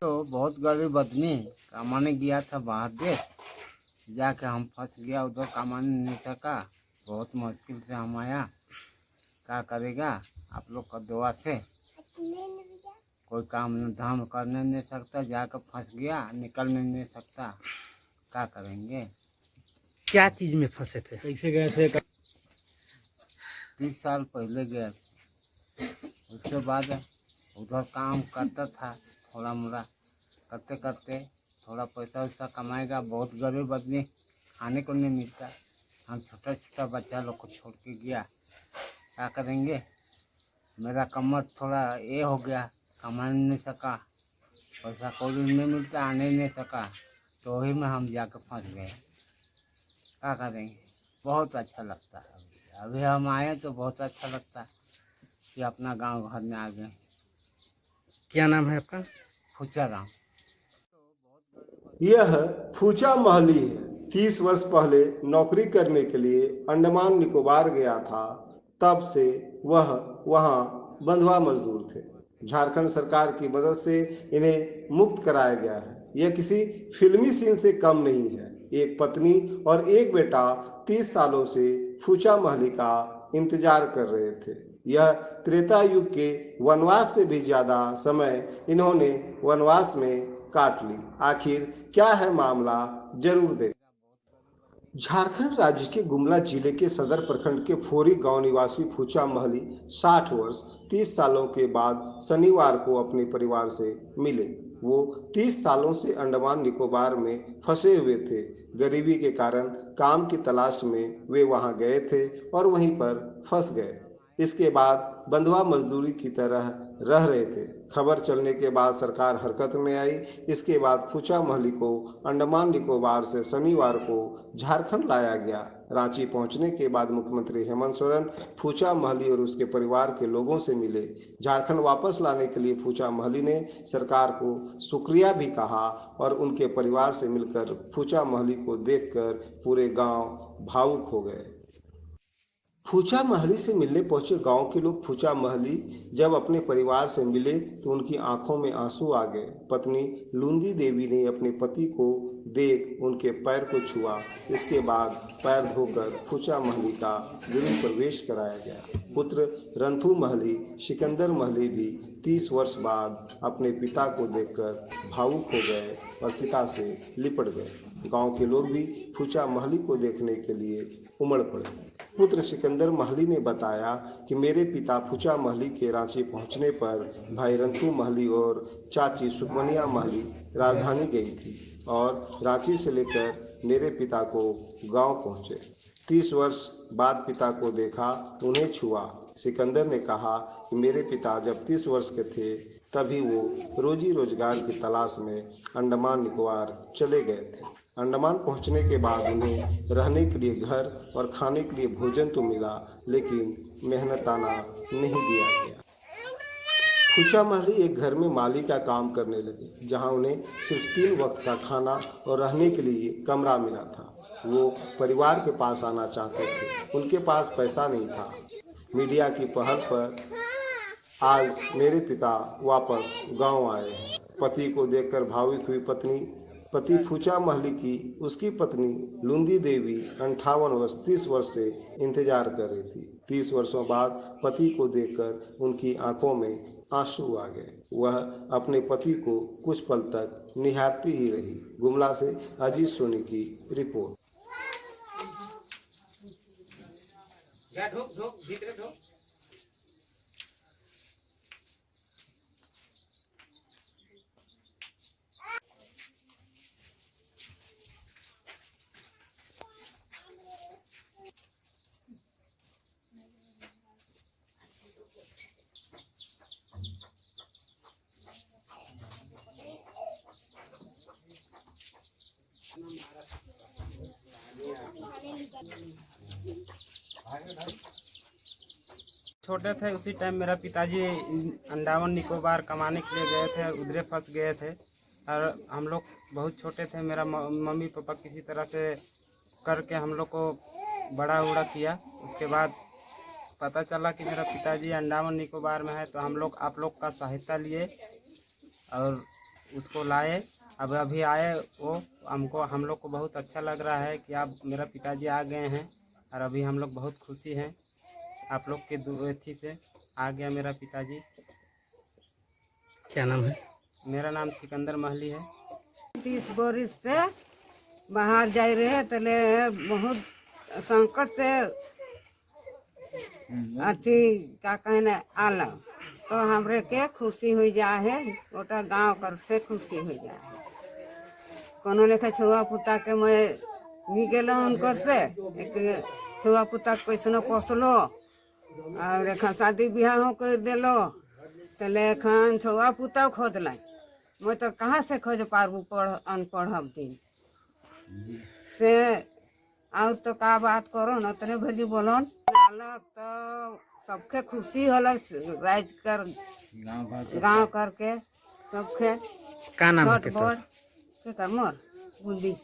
तो बहुत गरीब आदमी कमाने गया था बाहर देश, जाके हम फंस गया उधर, कमाने नहीं सका। बहुत मुश्किल से हम आया। क्या करेगा आप लोग का दुआ से, कोई काम धाम करने नहीं सकता, जाकर फंस गया, निकलने नहीं सकता। क्या करेंगे। क्या चीज में फंसे थे? कैसे गए थे? 30 साल पहले गया। उसके बाद उधर काम करता था, थोड़ा मोड़ा करते करते थोड़ा पैसा वैसा कमाएगा। बहुत गरीब आदमी, खाने को नहीं मिलता। हम छोटा छोटा बच्चा लोग को छोड़ के गया। क्या करेंगे। मेरा कमर थोड़ा ये हो गया, कमा नहीं सका, पैसा कौड़ी नहीं मिलता, आने नहीं सका। तो वही में हम जाकर फंस गए। क्या करेंगे। बहुत अच्छा लगता है। अभी हम आए तो बहुत अच्छा लगता है कि अपना गांव घर में आ गए। क्या नाम है आपका? फूचा राम। यह फूचा महली है। 30 वर्ष पहले नौकरी करने के लिए अंडमान निकोबार गया था। तब से वह वहाँ बंधुआ मजदूर थे। झारखंड सरकार की मदद से इन्हें मुक्त कराया गया है। यह किसी फिल्मी सीन से कम नहीं है। एक पत्नी और एक बेटा 30 सालों से फूचा महली का इंतजार कर रहे थे। यह त्रेता युग के वनवास से भी ज़्यादा समय इन्होंने वनवास में काट ली। आखिर क्या है मामला, जरूर देखें। झारखंड राज्य के गुमला जिले के सदर प्रखंड के फोरी गांव निवासी फूचा महली 60 वर्ष 30 सालों के बाद शनिवार को अपने परिवार से मिले। वो 30 सालों से अंडमान निकोबार में फंसे हुए थे। गरीबी के कारण काम की तलाश में वे वहां गए थे और वहीं पर फंस गए। इसके बाद बंधुआ मजदूरी की तरह रह रहे थे। खबर चलने के बाद सरकार हरकत में आई। इसके बाद फूचा महली को अंडमान निकोबार से शनिवार को झारखंड लाया गया। रांची पहुंचने के बाद मुख्यमंत्री हेमंत सोरेन फूचा महली और उसके परिवार के लोगों से मिले। झारखंड वापस लाने के लिए फूचा महली ने सरकार को शुक्रिया भी कहा और उनके परिवार से मिलकर फूचा महली को देखकर पूरे गांव भावुक हो गए। फूचा महली से मिलने पहुंचे गांव के लोग फूचा महली जब अपने परिवार से मिले तो उनकी आंखों में आंसू आ गए। पत्नी लुंदी देवी ने अपने पति को देख उनके पैर को छुआ। इसके बाद पैर धोकर फूचा महली का गृह प्रवेश कराया गया। पुत्र रंथू महली सिकंदर महली भी 30 वर्ष बाद अपने पिता को देखकर भावुक हो गए और पिता से लिपट गए। गांव के लोग भी फूचा महली को देखने के लिए उमड़ पड़े। पुत्र सिकंदर महली ने बताया कि मेरे पिता फूचा महली के रांची पहुंचने पर भाई रंथू महली और चाची सुकमनिया महली राजधानी गई थी और रांची से लेकर मेरे पिता को गांव पहुंचे। 30 वर्ष बाद पिता को देखा, उन्हें छुआ। सिकंदर ने कहा कि मेरे पिता जब 30 वर्ष के थे तभी वो रोजी रोजगार की तलाश में अंडमान निकोबार चले गए थे। अंडमान पहुंचने के बाद उन्हें रहने के लिए घर और खाने के लिए भोजन तो मिला, लेकिन मेहनताना नहीं दिया गया। फूचा महली एक घर में माली का काम करने लगे, जहां उन्हें सिर्फ 3 वक्त का खाना और रहने के लिए कमरा मिला था। वो परिवार के पास आना चाहते थे, उनके पास पैसा नहीं था। मीडिया की पहल पर आज मेरे पिता वापस गांव आए हैं। पति को देखकर भावुक हुई पति फूचा महली की उसकी पत्नी लुंदी देवी 58 वर्ष 30 वर्ष से इंतजार कर रही थी। 30 वर्षों बाद पति को देखकर उनकी आंखों में आंसू आ गए। वह अपने पति को कुछ पल तक निहारती ही रही। गुमला से अजीत सोनी की रिपोर्ट। छोटे थे उसी टाइम मेरा पिताजी अंडमान निकोबार कमाने के लिए गए थे, उधरे फंस गए थे और हम लोग बहुत छोटे थे। मेरा मम्मी पापा किसी तरह से करके हम लोग को बड़ा उड़ा किया। उसके बाद पता चला कि मेरा पिताजी अंडमान निकोबार में है, तो हम लोग आप लोग का सहायता लिए और उसको लाए। अब अभी आए वो हम लोग को बहुत अच्छा लग रहा है कि आप मेरा पिताजी आ गए हैं और अभी हम लोग बहुत खुशी हैं। आप लोग के दुआथी से आ गया मेरा पिताजी। क्या नाम है? मेरा नाम सिकंदर महली है। 30 बरिस से बाहर जा रहे तले बहुत संकट से अथी का कहने आल तो हमरे के खुशी हो जा है। गोटा गांव कर से खुशी हो जा है। कोनो लेखे छुआ पुता के मैं नी गेलो उनकर से एक छुआ पुता कैसनो पोसलो और एखन शादी ब्याह कर दिलो तले एखन छुआ पुता खोदल मैं तो कहाँ से खोज पारबू अनपढ़ दिन से और तो का बात करो न तने भजी बोलन अलग तो सबके खुशी होल राज कर गांव करके सबके का नाम है छोट बड़ के कर मोर बूंदी